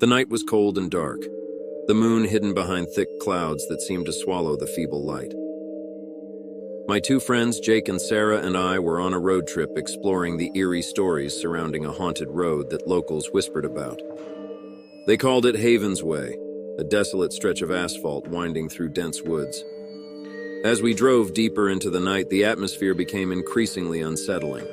The night was cold and dark, the moon hidden behind thick clouds that seemed to swallow the feeble light. My two friends, Jake and Sarah, and I were on a road trip exploring the eerie stories surrounding a haunted road that locals whispered about. They called it Haven's Way, a desolate stretch of asphalt winding through dense woods. As we drove deeper into the night, the atmosphere became increasingly unsettling.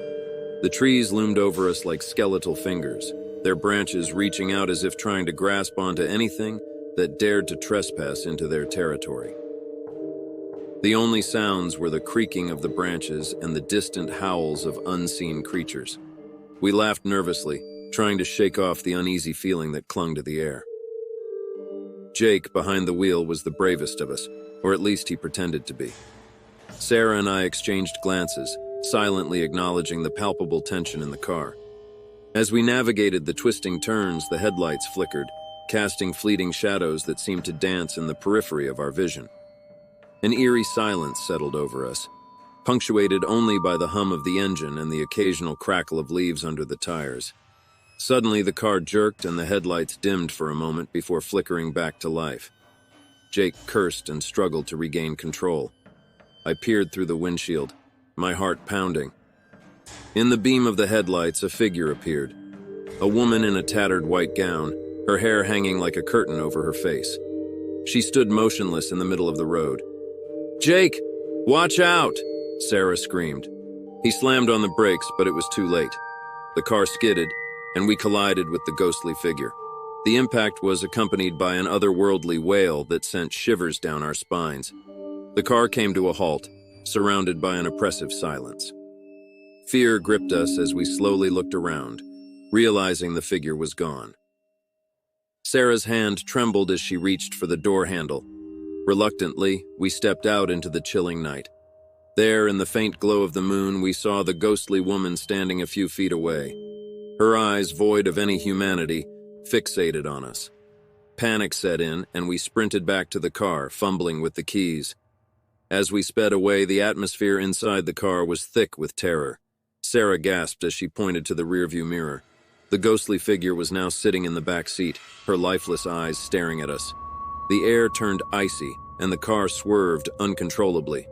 The trees loomed over us like skeletal fingers, their branches reaching out as if trying to grasp onto anything that dared to trespass into their territory. The only sounds were the creaking of the branches and the distant howls of unseen creatures. We laughed nervously, trying to shake off the uneasy feeling that clung to the air. Jake, behind the wheel, was the bravest of us, or at least he pretended to be. Sarah and I exchanged glances, silently acknowledging the palpable tension in the car. As we navigated the twisting turns, the headlights flickered, casting fleeting shadows that seemed to dance in the periphery of our vision. An eerie silence settled over us, punctuated only by the hum of the engine and the occasional crackle of leaves under the tires. Suddenly, the car jerked and the headlights dimmed for a moment before flickering back to life. Jake cursed and struggled to regain control. I peered through the windshield, my heart pounding. In the beam of the headlights, a figure appeared. A woman in a tattered white gown, her hair hanging like a curtain over her face. She stood motionless in the middle of the road. "Jake, watch out!" Sarah screamed. He slammed on the brakes, but it was too late. The car skidded, and we collided with the ghostly figure. The impact was accompanied by an otherworldly wail that sent shivers down our spines. The car came to a halt, surrounded by an oppressive silence. Fear gripped us as we slowly looked around, realizing the figure was gone. Sarah's hand trembled as she reached for the door handle. Reluctantly, we stepped out into the chilling night. There, in the faint glow of the moon, we saw the ghostly woman standing a few feet away. Her eyes, void of any humanity, fixated on us. Panic set in, and we sprinted back to the car, fumbling with the keys. As we sped away, the atmosphere inside the car was thick with terror. Sarah gasped as she pointed to the rearview mirror. The ghostly figure was now sitting in the back seat, her lifeless eyes staring at us. The air turned icy, and the car swerved uncontrollably.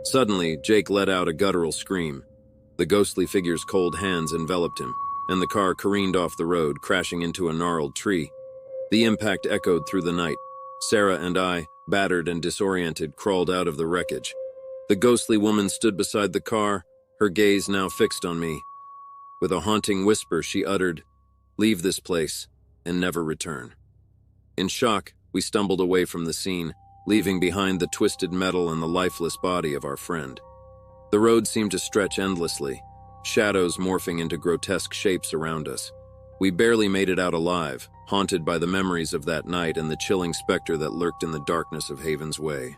Suddenly, Jake let out a guttural scream. The ghostly figure's cold hands enveloped him, and the car careened off the road, crashing into a gnarled tree. The impact echoed through the night. Sarah and I, battered and disoriented, crawled out of the wreckage. The ghostly woman stood beside the car, her gaze now fixed on me. With a haunting whisper, she uttered, "Leave this place and never return." In shock, we stumbled away from the scene, leaving behind the twisted metal and the lifeless body of our friend. The road seemed to stretch endlessly, shadows morphing into grotesque shapes around us. We barely made it out alive, haunted by the memories of that night and the chilling specter that lurked in the darkness of Haven's Way.